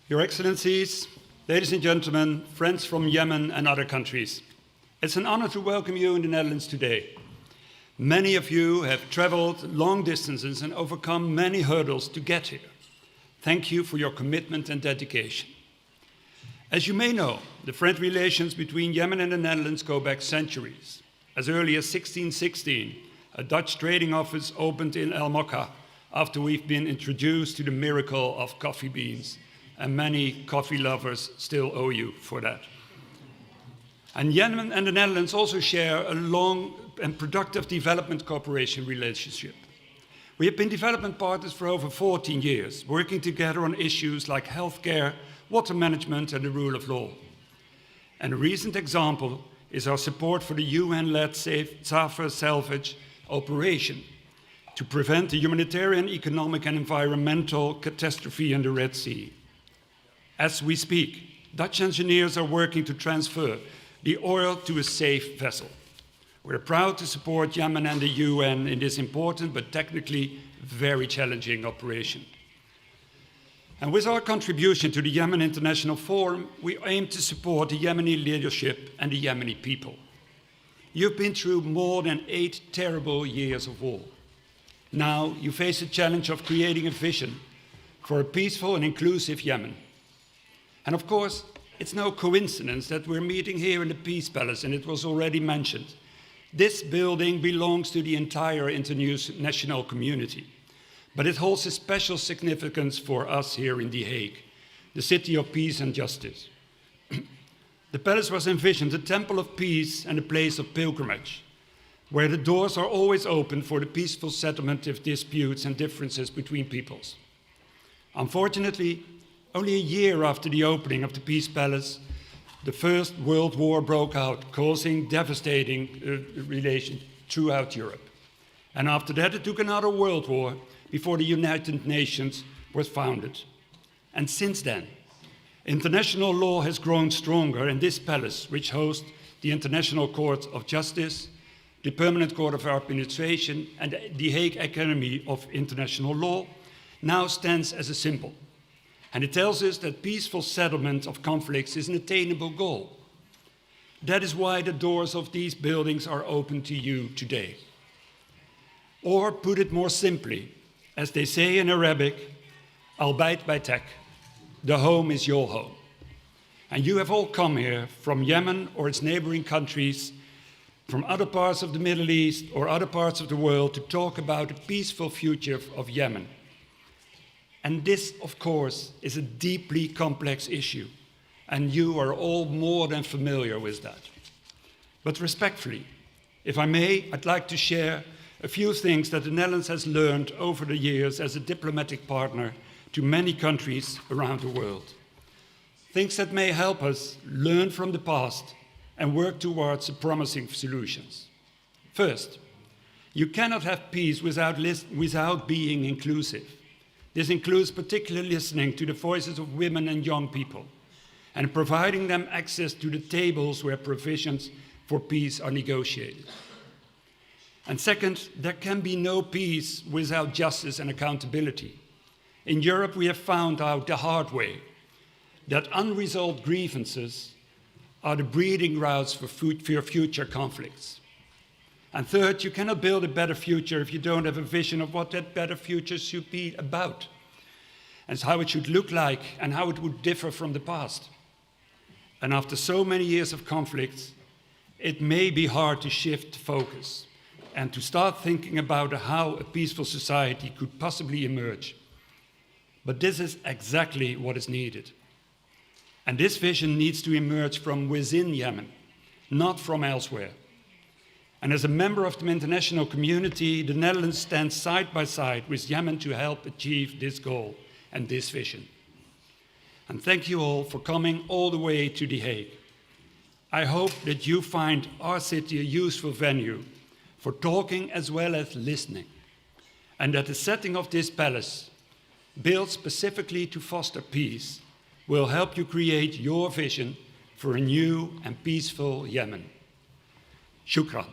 Your Excellencies, ladies and gentlemen, friends from Yemen and other countries, it's an honor to welcome you in the Netherlands today. Many of you have traveled long distances and overcome many hurdles to get here. Thank you for your commitment and dedication. As you may know, the friendly relations between Yemen and the Netherlands go back centuries. As early as 1616, a Dutch trading office opened in El Mokka after we've been introduced to the miracle of coffee beans, and many coffee lovers still owe you for that. And Yemen and the Netherlands also share a long and productive development cooperation relationship. We have been development partners for over 14 years, working together on issues like healthcare, water management, and the rule of law. And a recent example is our support for the UN-led Safer Salvage operation to prevent the humanitarian, economic, and environmental catastrophe in the Red Sea. As we speak, Dutch engineers are working to transfer the oil to a safe vessel. We're proud to support Yemen and the UN in this important but technically very challenging operation. And with our contribution to the Yemen International Forum, we aim to support the Yemeni leadership and the Yemeni people. You've been through more than 8 terrible years of war. Now you face the challenge of creating a vision for a peaceful and inclusive Yemen. And of course, it's no coincidence that we're meeting here in the Peace Palace, and it was already mentioned. This building belongs to the entire international community, but it holds a special significance for us here in The Hague, the city of peace and justice. The palace was envisioned a temple of peace and a place of pilgrimage, where the doors are always open for the peaceful settlement of disputes and differences between peoples. Unfortunately, only a year after the opening of the Peace Palace, the First World War broke out, causing devastating relations throughout Europe. And after that, it took another world war before the United Nations was founded. And since then, international law has grown stronger, and this palace, which hosts the International Court of Justice, the Permanent Court of Arbitration, and the Hague Academy of International Law, now stands as a symbol. And it tells us that peaceful settlement of conflicts is an attainable goal. That is why the doors of these buildings are open to you today. Or put it more simply, as they say in Arabic, al-bayt baytak, the home is your home. And you have all come here from Yemen or its neighboring countries, from other parts of the Middle East or other parts of the world to talk about the peaceful future of Yemen. And this, of course, is a deeply complex issue, and you are all more than familiar with that. But respectfully, if I may, I'd like to share a few things that the Netherlands has learned over the years as a diplomatic partner to many countries around the world. Things that may help us learn from the past and work towards promising solutions. First, you cannot have peace without being inclusive. This includes particularly listening to the voices of women and young people and providing them access to the tables where provisions for peace are negotiated. And second, there can be no peace without justice and accountability. In Europe, we have found out the hard way that unresolved grievances are the breeding grounds for future conflicts. And third, you cannot build a better future if you don't have a vision of what that better future should be about, and how it should look like, and how it would differ from the past. And after so many years of conflicts, it may be hard to shift focus and to start thinking about how a peaceful society could possibly emerge. But this is exactly what is needed. And this vision needs to emerge from within Yemen, not from elsewhere. And as a member of the international community, the Netherlands stands side by side with Yemen to help achieve this goal and this vision. And thank you all for coming all the way to The Hague. I hope that you find our city a useful venue for talking as well as listening, and that the setting of this palace, built specifically to foster peace, will help you create your vision for a new and peaceful Yemen. Shukran.